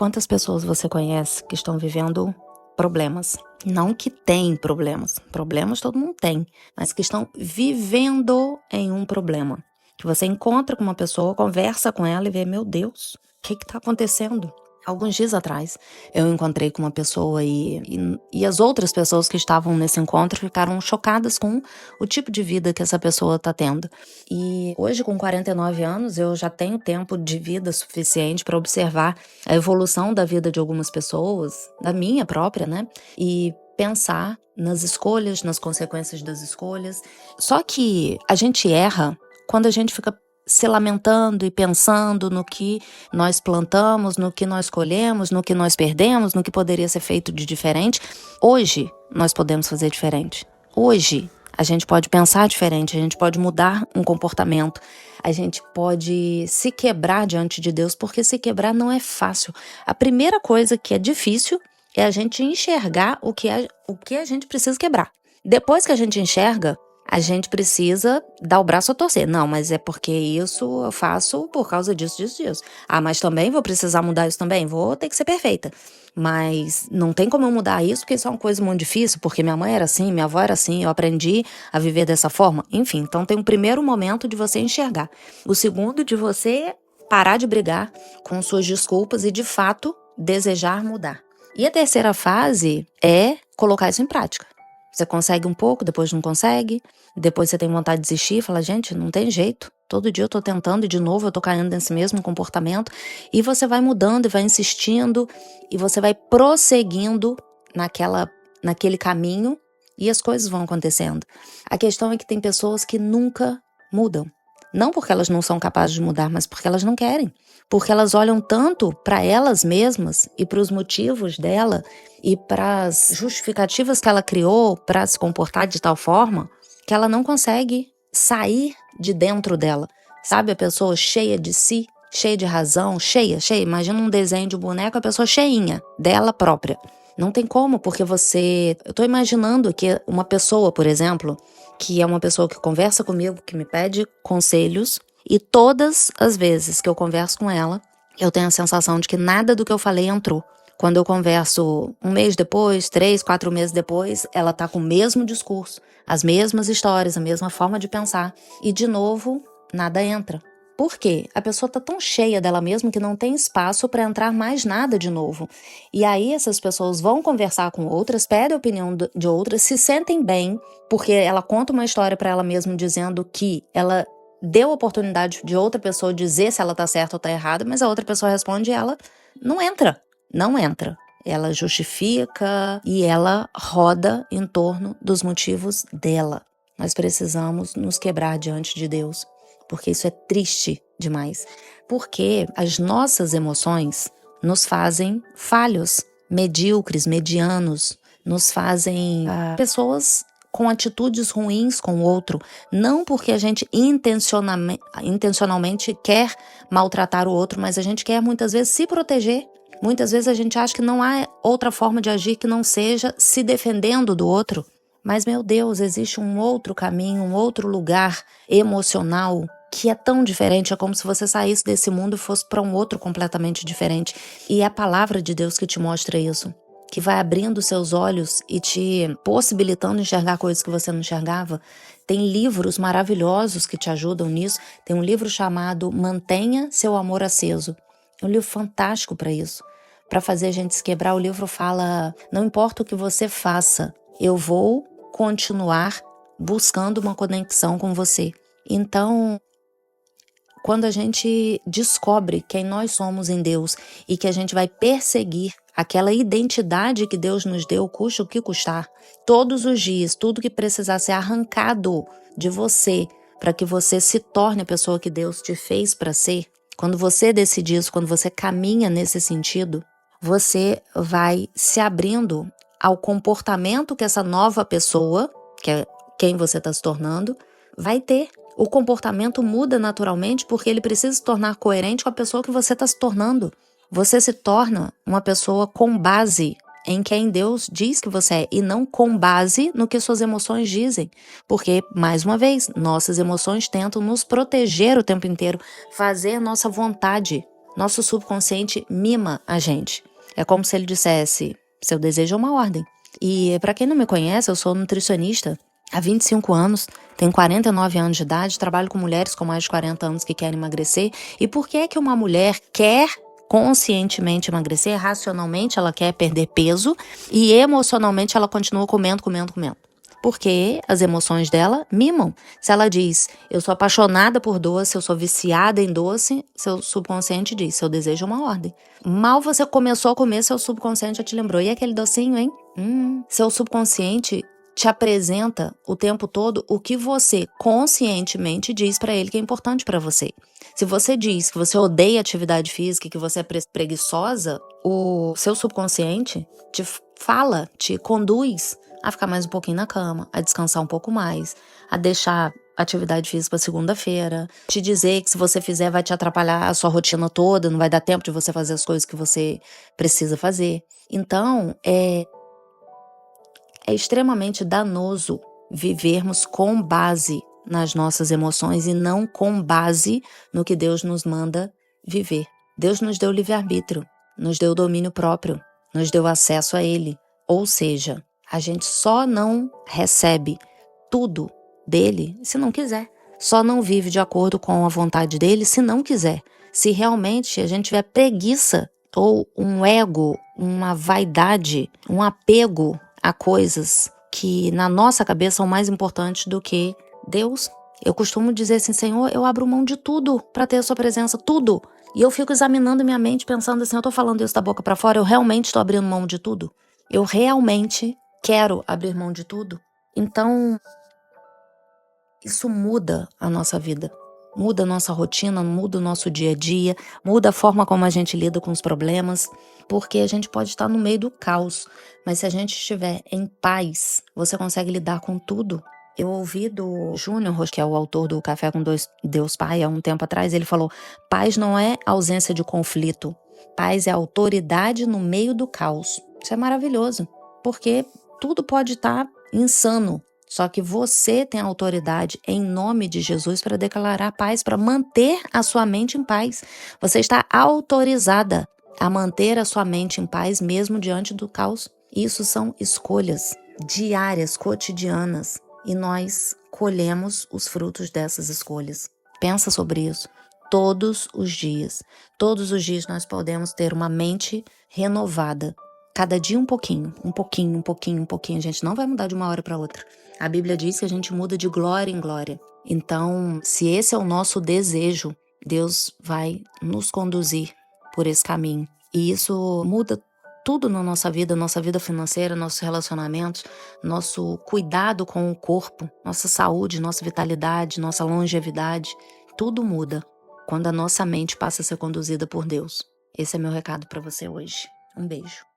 Quantas pessoas você conhece que estão vivendo problemas? Não que tem problemas. Problemas todo mundo tem, mas que estão vivendo em um problema. Que você encontra com uma pessoa, conversa com ela e vê, meu Deus, o que está acontecendo? Alguns dias atrás, eu encontrei com uma pessoa e as outras pessoas que estavam nesse encontro ficaram chocadas com o tipo de vida que essa pessoa está tendo. E hoje, com 49 anos, eu já tenho tempo de vida suficiente para observar a evolução da vida de algumas pessoas, da minha própria, né? E pensar nas escolhas, nas consequências das escolhas. Só que a gente erra quando a gente fica se lamentando e pensando no que nós plantamos, no que nós colhemos, no que nós perdemos, no que poderia ser feito de diferente. Hoje, nós podemos fazer diferente. Hoje, a gente pode pensar diferente, a gente pode mudar um comportamento, a gente pode se quebrar diante de Deus, porque se quebrar não é fácil. A primeira coisa que é difícil é a gente enxergar o que a gente precisa quebrar. Depois que a gente enxerga, a gente precisa dar o braço a torcer. Não, mas é porque isso eu faço por causa disso. Ah, mas também vou precisar mudar isso também? Vou ter que ser perfeita. Mas não tem como eu mudar isso, porque isso é uma coisa muito difícil, porque minha mãe era assim, minha avó era assim, eu aprendi a viver dessa forma. Enfim, então tem um primeiro momento de você enxergar. O segundo de você parar de brigar com suas desculpas e, de fato, desejar mudar. E a terceira fase é colocar isso em prática. Você consegue um pouco, depois não consegue, depois você tem vontade de desistir e fala, gente, não tem jeito. Todo dia eu tô tentando e de novo eu tô caindo nesse mesmo comportamento. E você vai mudando e vai insistindo e você vai prosseguindo naquele caminho e as coisas vão acontecendo. A questão é que tem pessoas que nunca mudam. Não porque elas não são capazes de mudar, mas porque elas não querem. Porque elas olham tanto para elas mesmas e para os motivos dela e para as justificativas que ela criou para se comportar de tal forma que ela não consegue sair de dentro dela. Sabe, a pessoa cheia de si, cheia de razão, cheia. Imagina um desenho de boneco, a pessoa cheinha dela própria. Não tem como, porque eu tô imaginando que uma pessoa, por exemplo, que é uma pessoa que conversa comigo, que me pede conselhos, e todas as vezes que eu converso com ela, eu tenho a sensação de que nada do que eu falei entrou. Quando eu converso um mês depois, 3, 4 meses depois, ela tá com o mesmo discurso, as mesmas histórias, a mesma forma de pensar, e de novo, nada entra. Por quê? A pessoa tá tão cheia dela mesma que não tem espaço para entrar mais nada de novo. E aí essas pessoas vão conversar com outras, pedem a opinião de outras, se sentem bem, porque ela conta uma história para ela mesma dizendo que ela deu a oportunidade de outra pessoa dizer se ela tá certa ou tá errada, mas a outra pessoa responde e ela não entra. Ela justifica e ela roda em torno dos motivos dela. Nós precisamos nos quebrar diante de Deus, porque isso é triste demais. Porque as nossas emoções nos fazem falhos, medíocres, medianos, nos fazem pessoas com atitudes ruins com o outro, não porque a gente intencionalmente quer maltratar o outro, mas a gente quer muitas vezes se proteger. Muitas vezes a gente acha que não há outra forma de agir que não seja se defendendo do outro. Mas, meu Deus, existe um outro caminho, um outro lugar emocional que é tão diferente. É como se você saísse desse mundo e fosse para um outro completamente diferente. E é a palavra de Deus que te mostra isso, que vai abrindo seus olhos e te possibilitando enxergar coisas que você não enxergava. Tem livros maravilhosos que te ajudam nisso. Tem um livro chamado Mantenha Seu Amor Aceso. É um livro fantástico para isso. Para fazer a gente se quebrar, o livro fala, não importa o que você faça, eu vou continuar buscando uma conexão com você. Então, quando a gente descobre quem nós somos em Deus e que a gente vai perseguir aquela identidade que Deus nos deu, custe o que custar, todos os dias, tudo que precisar ser arrancado de você para que você se torne a pessoa que Deus te fez para ser, quando você decide isso, quando você caminha nesse sentido, você vai se abrindo ao comportamento que essa nova pessoa, que é quem você está se tornando, vai ter. O comportamento muda naturalmente porque ele precisa se tornar coerente com a pessoa que você está se tornando. Você se torna uma pessoa com base em quem Deus diz que você é e não com base no que suas emoções dizem. Porque, mais uma vez, nossas emoções tentam nos proteger o tempo inteiro, fazer nossa vontade Nosso subconsciente mima a gente. É como se ele dissesse, seu desejo é uma ordem. E para quem não me conhece, eu sou nutricionista há 25 anos, tenho 49 anos de idade, trabalho com mulheres com mais de 40 anos que querem emagrecer. E por que que uma mulher quer conscientemente emagrecer, racionalmente ela quer perder peso e emocionalmente ela continua comendo? Porque as emoções dela mimam. Se ela diz, eu sou apaixonada por doce, eu sou viciada em doce, seu subconsciente diz, seu desejo é uma ordem. Mal você começou a comer, seu subconsciente já te lembrou. E aquele docinho, hein? Seu subconsciente te apresenta o tempo todo o que você conscientemente diz pra ele que é importante pra você. Se você diz que você odeia atividade física e que você é preguiçosa, o seu subconsciente te fala, te conduz a ficar mais um pouquinho na cama, a descansar um pouco mais, a deixar atividade física para segunda-feira, te dizer que se você fizer vai te atrapalhar a sua rotina toda, não vai dar tempo de você fazer as coisas que você precisa fazer. Então, é extremamente danoso vivermos com base nas nossas emoções e não com base no que Deus nos manda viver. Deus nos deu livre-arbítrio, nos deu domínio próprio, nos deu acesso a Ele. Ou seja, a gente só não recebe tudo dele se não quiser. Só não vive de acordo com a vontade dele se não quiser. Se realmente a gente tiver preguiça ou um ego, uma vaidade, um apego a coisas que na nossa cabeça são mais importantes do que Deus. Eu costumo dizer assim, Senhor, eu abro mão de tudo para ter a sua presença, tudo. E eu fico examinando minha mente, pensando assim, eu tô falando isso da boca para fora, eu realmente estou abrindo mão de tudo? Eu realmente quero abrir mão de tudo? Então, isso muda a nossa vida. Muda a nossa rotina, muda o nosso dia a dia, muda a forma como a gente lida com os problemas, porque a gente pode estar no meio do caos, mas se a gente estiver em paz, você consegue lidar com tudo. Eu ouvi do Júnior, que é o autor do Café com Deus Pai, há um tempo atrás, ele falou, paz não é ausência de conflito, paz é autoridade no meio do caos. Isso é maravilhoso, porque tudo pode estar insano, só que você tem autoridade em nome de Jesus para declarar paz, para manter a sua mente em paz. Você está autorizada a manter a sua mente em paz mesmo diante do caos. Isso são escolhas diárias, cotidianas, e nós colhemos os frutos dessas escolhas. Pensa sobre isso. Todos os dias nós podemos ter uma mente renovada. Cada dia um pouquinho. A gente não vai mudar de uma hora para outra. A Bíblia diz que a gente muda de glória em glória. Então, se esse é o nosso desejo, Deus vai nos conduzir por esse caminho. E isso muda tudo na nossa vida financeira, nossos relacionamentos, nosso cuidado com o corpo, nossa saúde, nossa vitalidade, nossa longevidade. Tudo muda quando a nossa mente passa a ser conduzida por Deus. Esse é meu recado para você hoje. Um beijo.